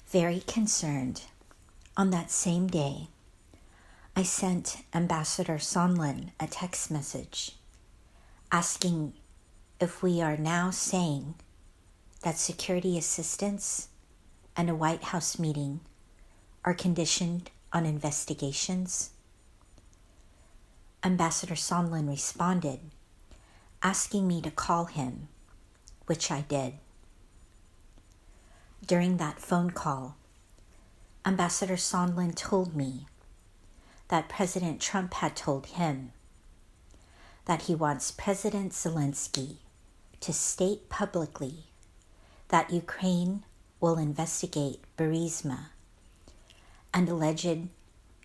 Very concerned, on that same day, I sent Ambassador Sondland a text message asking if we are now saying that security assistance and a White House meeting are conditioned on investigations. Ambassador Sondland responded, asking me to call him, which I did. During that phone call, Ambassador Sondland told me that President Trump had told him that he wants President Zelensky to state publicly that Ukraine will investigate Burisma and alleged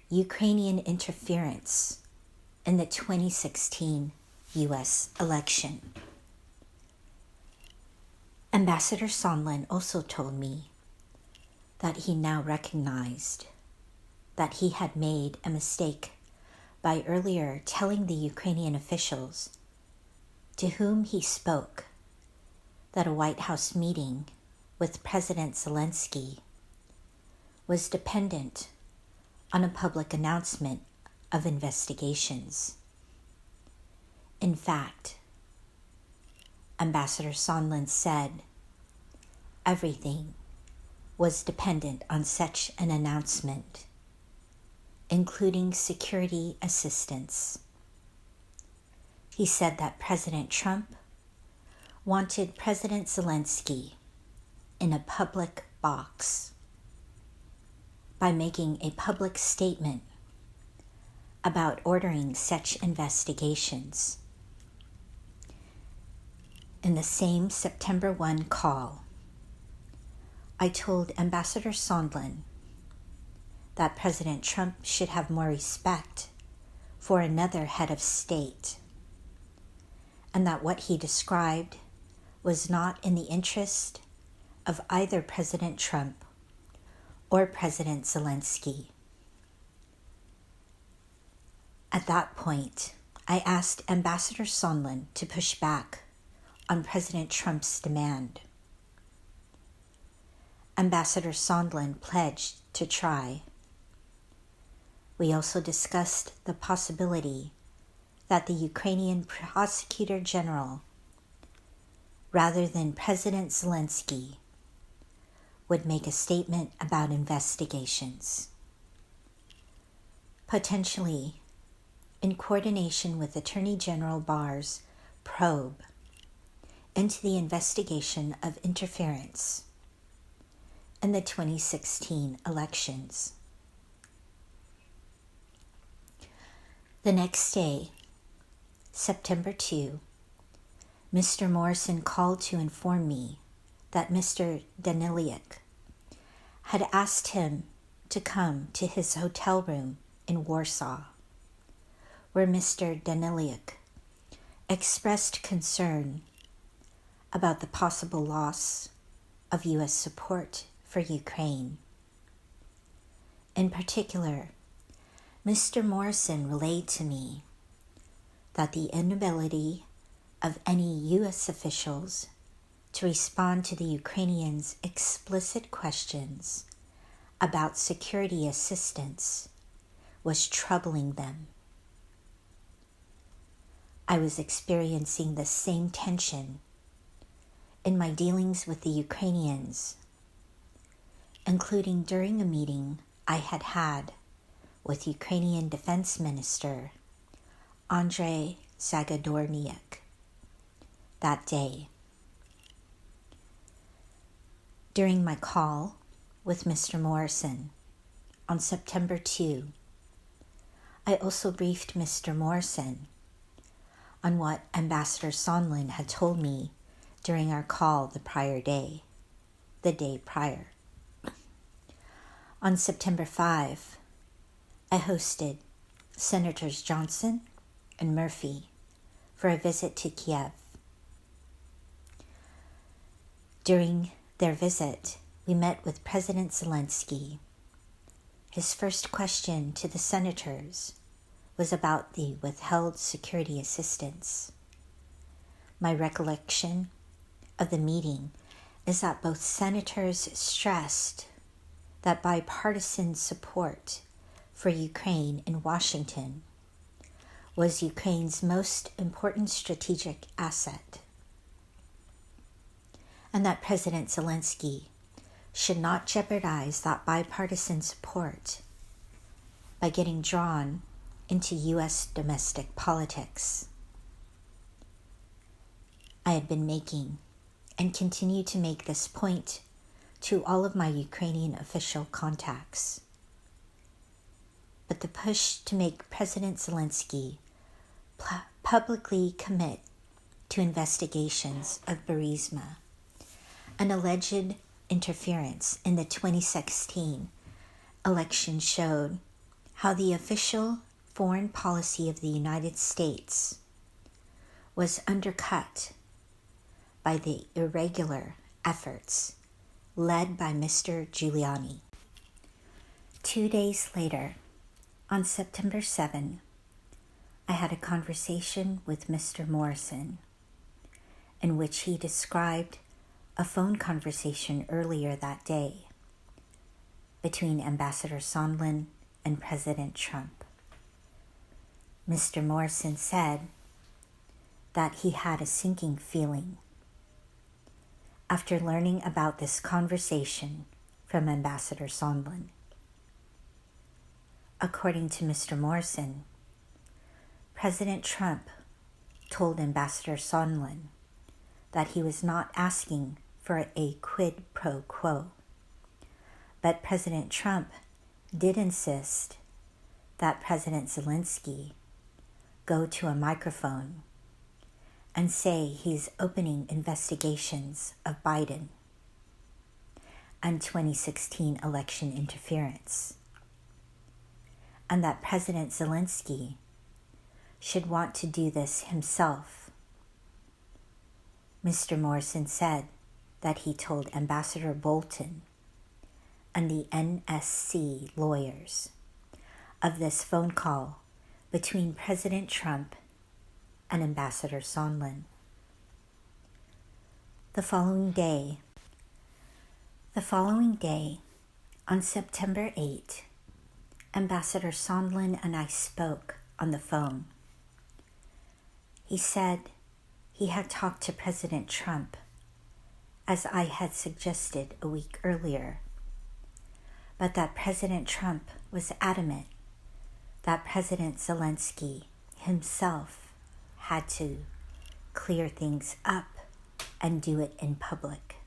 Ukrainian interference in the 2016 U.S. election. Ambassador Sondland also told me that he now recognized that he had made a mistake by earlier telling the Ukrainian officials to whom he spoke that a White House meeting with President Zelensky was dependent on a public announcement of investigations. In fact, Ambassador Sondland said everything was dependent on such an announcement, including security assistance. He said that President Trump wanted President Zelensky in a public box by making a public statement about ordering such investigations. In the same September 1 call, I told Ambassador Sondland that President Trump should have more respect for another head of state, and that what he described was not in the interest of either President Trump or President Zelensky. At that point, I asked Ambassador Sondland to push back on President Trump's demand. Ambassador Sondland pledged to try. We also discussed the possibility that the Ukrainian Prosecutor General, rather than President Zelensky, would make a statement about investigations, potentially in coordination with Attorney General Barr's probe into the investigation of interference in the 2016 elections. The next day, September 2, Mr. Morrison called to inform me that Mr. Daniliuk had asked him to come to his hotel room in Warsaw, where Mr. Daniliuk expressed concern about the possible loss of U.S. support for Ukraine. In particular, Mr. Morrison relayed to me that the inability of any U.S. officials to respond to the Ukrainians' explicit questions about security assistance was troubling them. I was experiencing the same tension in my dealings with the Ukrainians, including during a meeting I had with Ukrainian Defense Minister Andrei Zagorniuk that day. During my call with Mr. Morrison on September 2, I also briefed Mr. Morrison on what Ambassador Sondland had told me during our call the day prior. On September 5, I hosted Senators Johnson and Murphy for a visit to Kiev. During their visit, we met with President Zelensky. His first question to the senators was about the withheld security assistance. My recollection of the meeting is that both senators stressed that bipartisan support for Ukraine in Washington was Ukraine's most important strategic asset, and that President Zelensky should not jeopardize that bipartisan support by getting drawn into U.S. domestic politics. I had been making and continue to make this point to all of my Ukrainian official contacts. But the push to make President Zelensky publicly commit to investigations of Burisma, an alleged interference in the 2016 election, showed how the official foreign policy of the United States was undercut by the irregular efforts led by Mr. Giuliani. 2 days later, on September 7, I had a conversation with Mr. Morrison, in which he described a phone conversation earlier that day between Ambassador Sondland and President Trump. Mr. Morrison said that he had a sinking feeling after learning about this conversation from Ambassador Sondland. According to Mr. Morrison, President Trump told Ambassador Sondland that he was not asking for a quid pro quo, but President Trump did insist that President Zelensky go to a microphone and say he's opening investigations of Biden and 2016 election interference, and that President Zelensky should want to do this himself. Mr. Morrison said that he told Ambassador Bolton and the NSC lawyers of this phone call between President Trump and Ambassador Sondland. The following day, on September 8, Ambassador Sondland and I spoke on the phone. He said he had talked to President Trump, as I had suggested a week earlier, but that President Trump was adamant that President Zelensky himself had to clear things up and do it in public.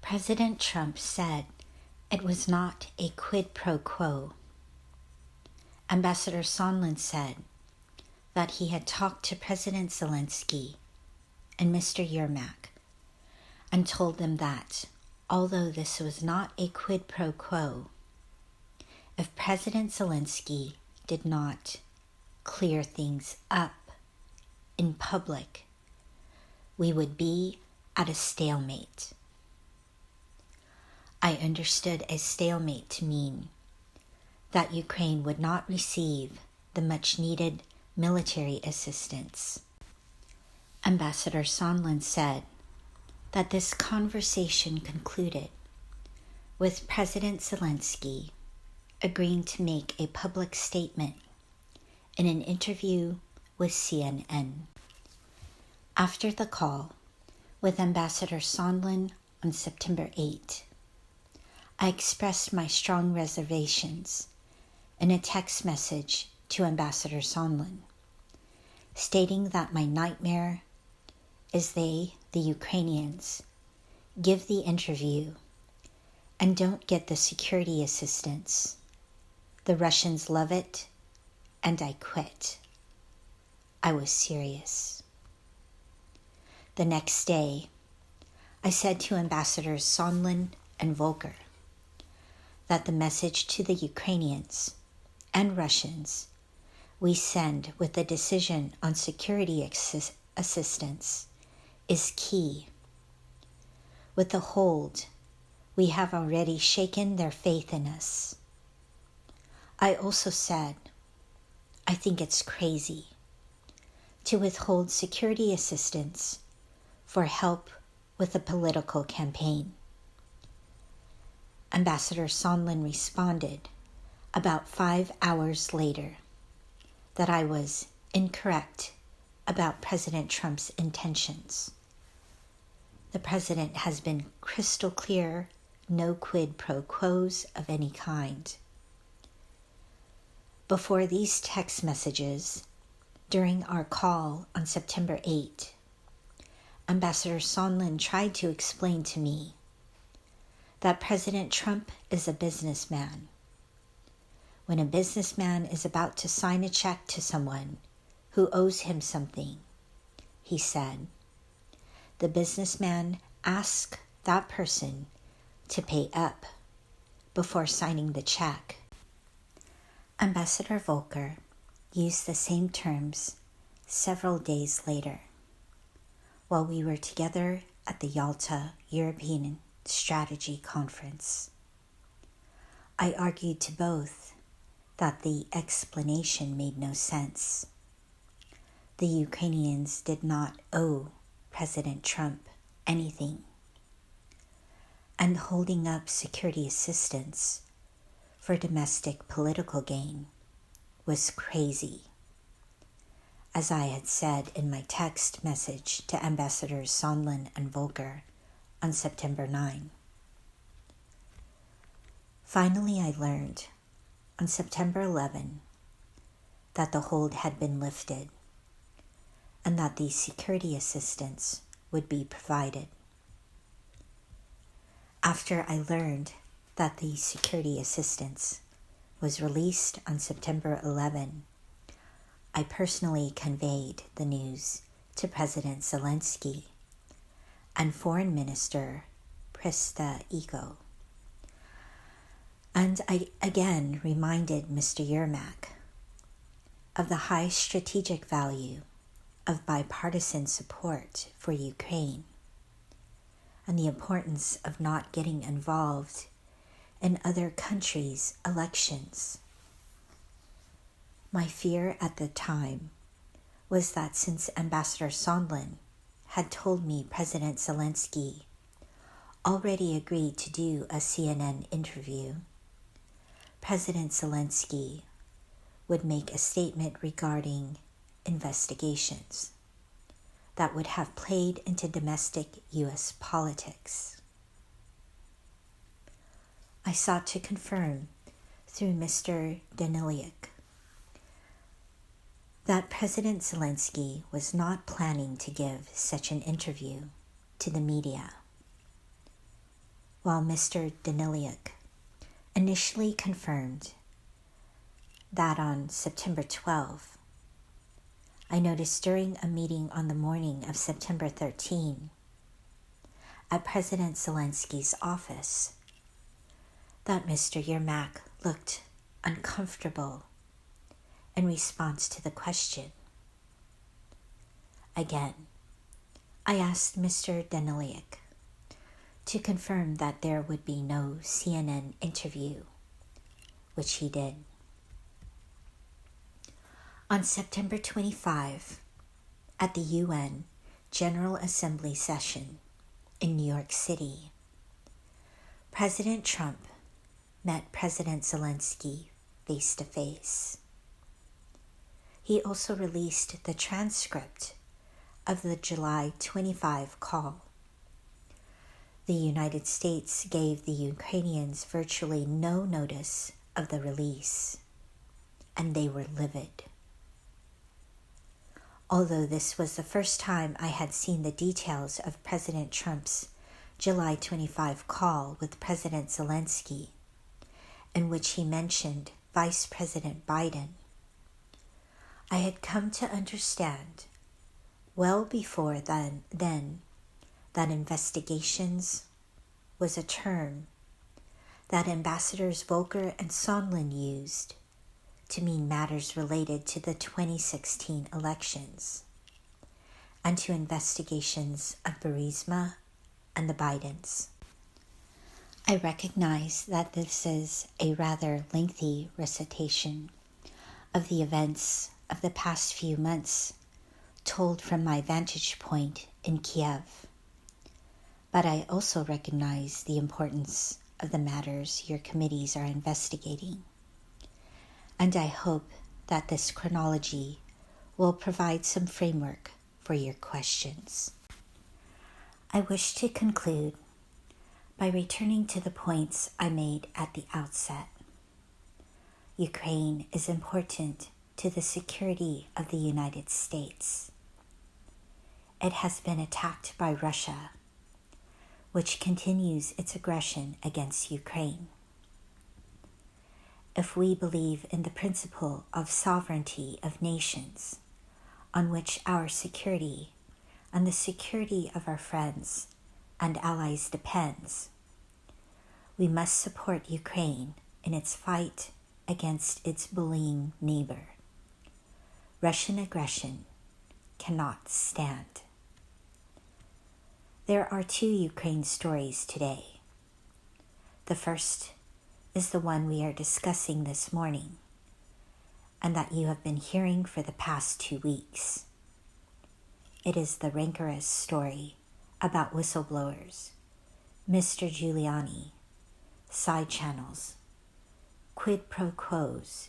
President Trump said it was not a quid pro quo. Ambassador Sondland said that he had talked to President Zelensky and Mr. Yermak and told them that, although this was not a quid pro quo, if President Zelensky did not clear things up in public, we would be at a stalemate. I understood a stalemate to mean that Ukraine would not receive the much-needed military assistance. Ambassador Sondland said that this conversation concluded with President Zelensky agreeing to make a public statement in an interview with CNN. After the call with Ambassador Sondland on September 8, I expressed my strong reservations in a text message to Ambassador Sondland, stating that my nightmare is they, the Ukrainians, give the interview and don't get the security assistance. The Russians love it, and I quit. I was serious. The next day, I said to Ambassadors Sondland and Volker that the message to the Ukrainians and Russians we send with the decision on security assistance is key. With the hold, we have already shaken their faith in us. I also said, I think it's crazy to withhold security assistance for help with a political campaign. Ambassador Sondland responded about 5 hours later that I was incorrect about President Trump's intentions. The president has been crystal clear, no quid pro quos of any kind. Before these text messages, during our call on September 8, Ambassador Sondland tried to explain to me that President Trump is a businessman. When a businessman is about to sign a check to someone who owes him something, he said, the businessman asks that person to pay up before signing the check. Ambassador Volker used the same terms several days later while we were together at the Yalta European Strategy Conference. I argued to both that the explanation made no sense. The Ukrainians did not owe President Trump anything, and holding up security assistance for domestic political gain was crazy, as I had said in my text message to Ambassadors Sondland and Volker on September 9. Finally, I learned on September 11 that the hold had been lifted and that the security assistance would be provided. After I learned that the security assistance was released on September 11, I personally conveyed the news to President Zelensky and Foreign Minister Pristaiko. And I again reminded Mr. Yermak of the high strategic value of bipartisan support for Ukraine and the importance of not getting involved in other countries' elections. My fear at the time was that since Ambassador Sondland had told me President Zelensky already agreed to do a CNN interview, President Zelensky would make a statement regarding investigations that would have played into domestic U.S. politics. I sought to confirm through Mr. Daniliuk that President Zelensky was not planning to give such an interview to the media, while Mr. Daniliuk initially confirmed that on September 12, I noticed during a meeting on the morning of September 13 at President Zelensky's office that Mr. Yermak looked uncomfortable in response to the question. Again, I asked Mr. Daniliuk to confirm that there would be no CNN interview, which he did. On September 25, at the UN General Assembly session in New York City, President Trump met President Zelensky face to face. He also released the transcript of the July 25 call. The United States gave the Ukrainians virtually no notice of the release, and they were livid. Although this was the first time I had seen the details of President Trump's July 25 call with President Zelensky, in which he mentioned Vice President Biden, I had come to understand well before then that investigations was a term that Ambassadors Volker and Sondland used to mean matters related to the 2016 elections and to investigations of Burisma and the Bidens. I recognize that this is a rather lengthy recitation of the events of the past few months told from my vantage point in Kiev, but I also recognize the importance of the matters your committees are investigating, and I hope that this chronology will provide some framework for your questions. I wish to conclude by returning to the points I made at the outset. Ukraine is important to the security of the United States. It has been attacked by Russia, which continues its aggression against Ukraine. If we believe in the principle of sovereignty of nations, on which our security and the security of our friends and allies depends, we must support Ukraine in its fight against its bullying neighbor. Russian aggression cannot stand. There are 2 Ukraine stories today. The first is the one we are discussing this morning, and that you have been hearing for the past 2 weeks. It is the rancorous story about whistleblowers, Mr. Giuliani, side channels, quid pro quos,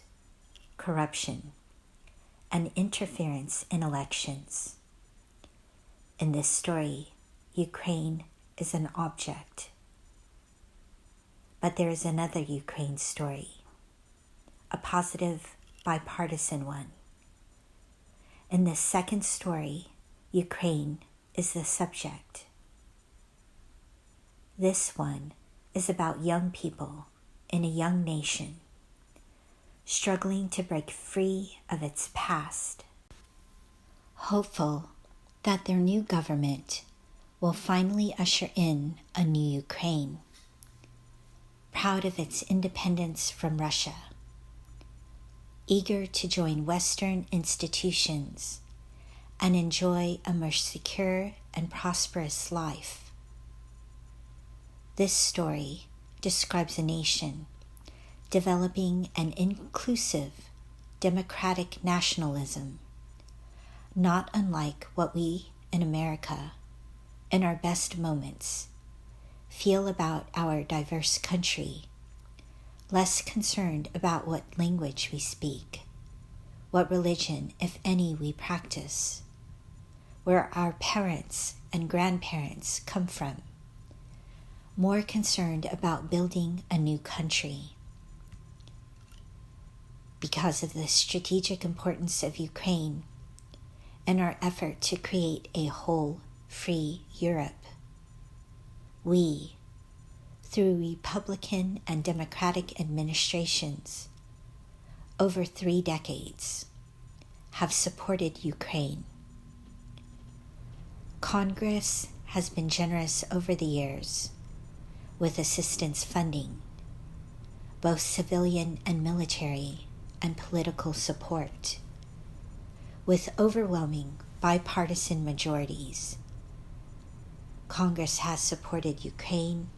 corruption, and interference in elections. In this story, Ukraine is an object. But there is another Ukraine story, a positive, bipartisan one. In this second story, Ukraine is the subject. This one is about young people in a young nation struggling to break free of its past, hopeful that their new government will finally usher in a new Ukraine, proud of its independence from Russia, eager to join Western institutions and enjoy a more secure and prosperous life. This story describes a nation developing an inclusive, democratic nationalism, not unlike what we in America, in our best moments, feel about our diverse country, less concerned about what language we speak, what religion, if any, we practice, where our parents and grandparents come from, more concerned about building a new country. Because of the strategic importance of Ukraine and our effort to create a whole, free Europe, we, through Republican and Democratic administrations, over 3 decades, have supported Ukraine. Congress has been generous over the years with assistance funding, both civilian and military, and political support, with overwhelming bipartisan majorities. Congress has supported Ukraine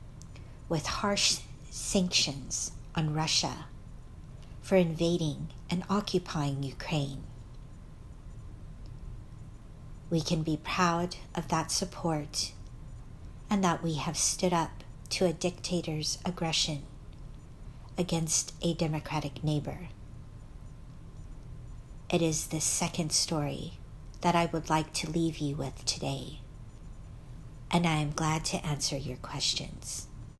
with harsh sanctions on Russia for invading and occupying Ukraine. We can be proud of that support and that we have stood up to a dictator's aggression against a democratic neighbor. It is this second story that I would like to leave you with today, and I am glad to answer your questions.